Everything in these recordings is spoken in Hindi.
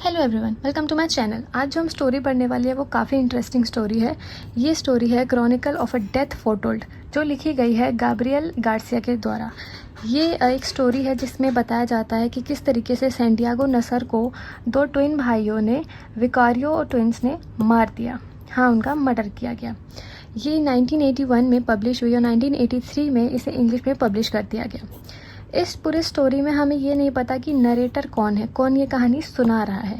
Hello everyone, welcome to my channel. आज जो हम स्टोरी पढ़ने वाली है वो काफ़ी इंटरेस्टिंग स्टोरी है। ये स्टोरी है Chronicle of a death foretold, जो लिखी गई है गैब्रियल गार्सिया के द्वारा। ये एक स्टोरी है जिसमें बताया जाता है कि किस तरीके से सैंटियागो नसर को दो ट्विन भाइयों ने, विकारियो और ट्विंस ने मार दिया। हाँ, उनका मर्डर किया गया। ये 1981 में पब्लिश हुई और 1983 में इसे इंग्लिश में पब्लिश कर दिया गया। इस पूरे स्टोरी में हमें ये नहीं पता कि नरेटर कौन है, कौन ये कहानी सुना रहा है।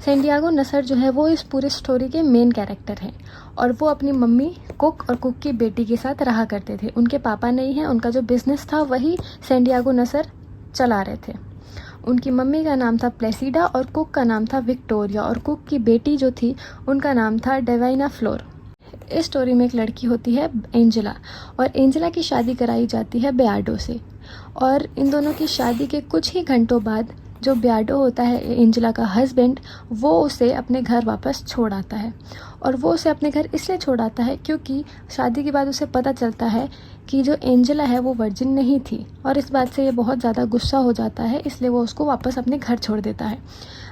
सैंटियागो नसर जो है वो इस पूरे स्टोरी के मेन कैरेक्टर हैं और वो अपनी मम्मी कुक और कुक की बेटी के साथ रहा करते थे। उनके पापा नहीं हैं, उनका जो बिजनेस था वही सैंटियागो नसर चला रहे थे। उनकी मम्मी का नाम था प्लेसिडा और कुक का नाम था विक्टोरिया, और कुक की बेटी जो थी उनका नाम था डेवाइना फ्लोर। इस स्टोरी में एक लड़की होती है एंजेला, और एंजेला की शादी कराई जाती है बेयार्डो से। और इन दोनों की शादी के कुछ ही घंटों बाद जो बेयार्डो होता है, एंजेला का हस्बैंड, वो उसे अपने घर वापस छोड़ आता है। और वो उसे अपने घर इसलिए छोड़ आता है क्योंकि शादी के बाद उसे पता चलता है कि जो एंजेला है वो वर्जिन नहीं थी, और इस बात से ये बहुत ज़्यादा गुस्सा हो जाता है, इसलिए वो उसको वापस अपने घर छोड़ देता है।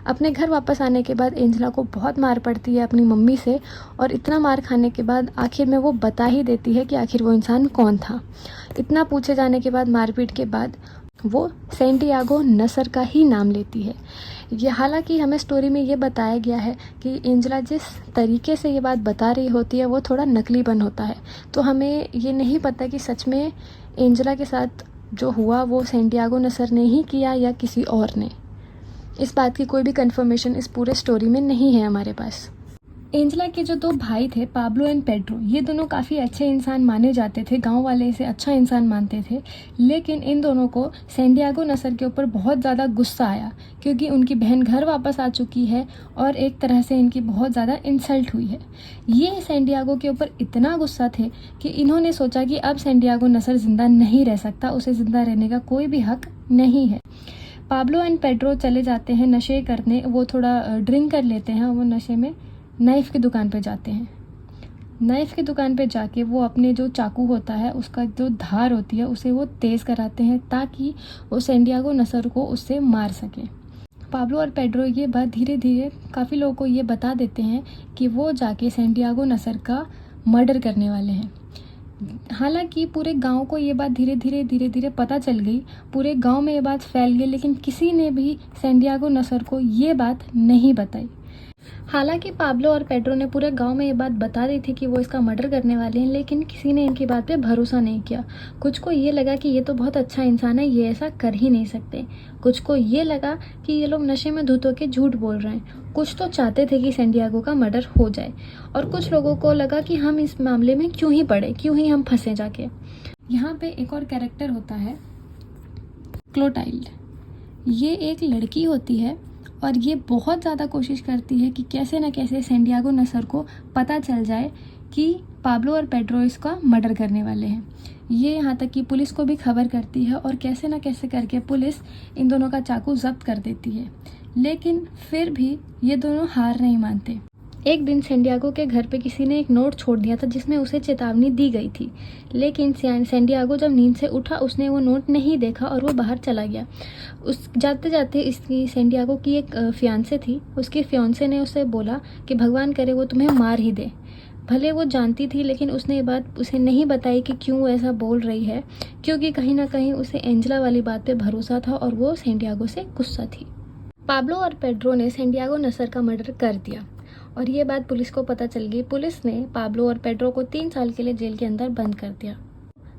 अपने घर वापस आने के बाद एंजेला को बहुत मार पड़ती है अपनी मम्मी से, और इतना मार खाने के बाद आखिर में वो बता ही देती है कि आखिर वो इंसान कौन था। इतना पूछे जाने के बाद, मारपीट के बाद, वो सैंटियागो नसर का ही नाम लेती है। ये हालांकि हमें स्टोरी में ये बताया गया है कि एंजेला जिस तरीके से ये बात बता रही होती है वो थोड़ा नकलीपन होता है, तो हमें ये नहीं पता कि सच में एंजेला के साथ जो हुआ वो सैंटियागो नसर ने ही किया या किसी और ने। इस बात की कोई भी कंफर्मेशन इस पूरे स्टोरी में नहीं है हमारे पास। एंजेला के जो दो भाई थे, पाब्लो एंड पेड्रो, ये दोनों काफ़ी अच्छे इंसान माने जाते थे। गांव वाले इसे अच्छा इंसान मानते थे, लेकिन इन दोनों को सैंटियागो नसर के ऊपर बहुत ज़्यादा गुस्सा आया क्योंकि उनकी बहन घर वापस आ चुकी है और एक तरह से इनकी बहुत ज़्यादा इंसल्ट हुई है। ये सैंटियागो के ऊपर इतना गुस्सा थे कि इन्होंने सोचा कि अब सैंटियागो नसर ज़िंदा नहीं रह सकता, उसे ज़िंदा रहने का कोई भी हक नहीं है। पाब्लो एंड पेड्रो चले जाते हैं नशे करने। वो थोड़ा ड्रिंक कर लेते हैं, वो नशे में नाइफ़ की दुकान पे जाते हैं। नाइफ़ की दुकान पे जाके वो अपने जो चाकू होता है उसका जो धार होती है उसे वो तेज़ कराते हैं ताकि वो सैंटियागो नसर को उससे मार सके। पाब्लो और पेड्रो ये बात धीरे धीरे काफ़ी लोगों को ये बता देते हैं कि वो जाके सैंटियागो नसर का मर्डर करने वाले हैं। हालांकि पूरे गांव को ये बात धीरे धीरे पता चल गई, पूरे गांव में ये बात फैल गई, लेकिन किसी ने भी सैंटियागो नसर को ये बात नहीं बताई। हालांकि पाब्लो और पेड्रो ने पूरे गांव में ये बात बता दी थी कि वो इसका मर्डर करने वाले हैं, लेकिन किसी ने इनकी बात पे भरोसा नहीं किया। कुछ को ये लगा कि ये तो बहुत अच्छा इंसान है, ये ऐसा कर ही नहीं सकते। कुछ को ये लगा कि ये लोग नशे में धुत होकर झूठ बोल रहे हैं। कुछ तो चाहते थे कि सैंटियागो का मर्डर हो जाए, और कुछ लोगों को लगा कि हम इस मामले में क्यों ही पड़े, क्यों ही हम फंसे जाके। यहाँ पे एक और कैरेक्टर होता है क्लोटाइल्ड। ये एक लड़की होती है और ये बहुत ज़्यादा कोशिश करती है कि कैसे न कैसे सैंटियागो नसर को पता चल जाए कि पाब्लो और पेड्रो इसका मर्डर करने वाले हैं। ये यहाँ तक कि पुलिस को भी खबर करती है, और कैसे न कैसे करके पुलिस इन दोनों का चाकू जब्त कर देती है। लेकिन फिर भी ये दोनों हार नहीं मानते। एक दिन सैंटियागो के घर पे किसी ने एक नोट छोड़ दिया था जिसमें उसे चेतावनी दी गई थी, लेकिन सैंटियागो जब नींद से उठा उसने वो नोट नहीं देखा और वो बाहर चला गया। उस जाते जाते इसकी सैंटियागो की एक फियांसे थी, उसके फियांसे ने उसे बोला कि भगवान करे वो तुम्हें मार ही दे। भले वो जानती थी, लेकिन उसने ये बात उसे नहीं बताई कि क्यों वो ऐसा बोल रही है, क्योंकि कहीं ना कहीं उसे एंजेला वाली बात पे भरोसा था और वो सैंटियागो से गुस्सा थी। पाब्लो और पेड्रो ने सैंटियागो नसर का मर्डर कर दिया और ये बात पुलिस को पता चल गई। पुलिस ने पाब्लो और पेड्रो को 3 साल के लिए जेल के अंदर बंद कर दिया।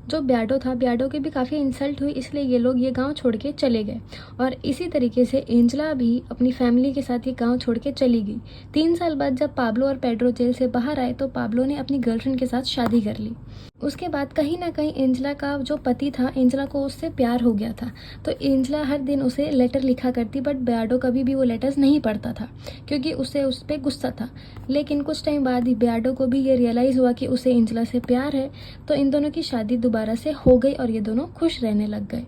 जो बेयार्डो था, बेयार्डो की भी काफ़ी इंसल्ट हुई, इसलिए ये लोग ये गांव छोड़ के चले गए। और इसी तरीके से एंजेला भी अपनी फैमिली के साथ ये गांव छोड़ के चली गई। 3 साल बाद जब पाब्लो और पेड्रो जेल से बाहर आए तो पाब्लो ने अपनी गर्लफ्रेंड के साथ शादी कर ली। उसके बाद कहीं ना कहीं एंजेला का जो पति था, एंजेला को उससे प्यार हो गया था, तो एंजेला हर दिन उसे लेटर लिखा करती, बट बेयार्डो कभी भी वो लेटर्स नहीं पढ़ता था क्योंकि उसे उस पर गुस्सा था। लेकिन कुछ टाइम बाद ही बेयार्डो को भी ये रियलाइज़ हुआ कि उसे एंजेला से प्यार है, तो इन दोनों की शादी दोबारा से हो गई और ये दोनों खुश रहने लग गए।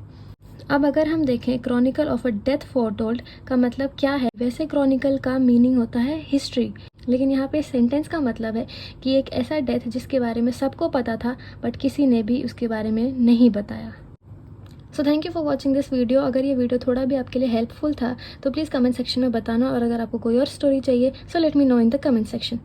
अब अगर हम देखें Chronicle of a death foretold का मतलब क्या है, वैसे क्रॉनिकल का मीनिंग होता है हिस्ट्री, लेकिन यहाँ पे सेंटेंस का मतलब है कि एक ऐसा डेथ जिसके बारे में सबको पता था बट किसी ने भी उसके बारे में नहीं बताया। So thank you for watching this video. अगर ये वीडियो थोड़ा भी आपके लिए हेल्पफुल था तो प्लीज़ कमेंट सेक्शन में बताना, और अगर आपको कोई और स्टोरी चाहिए so let me know in the comment section.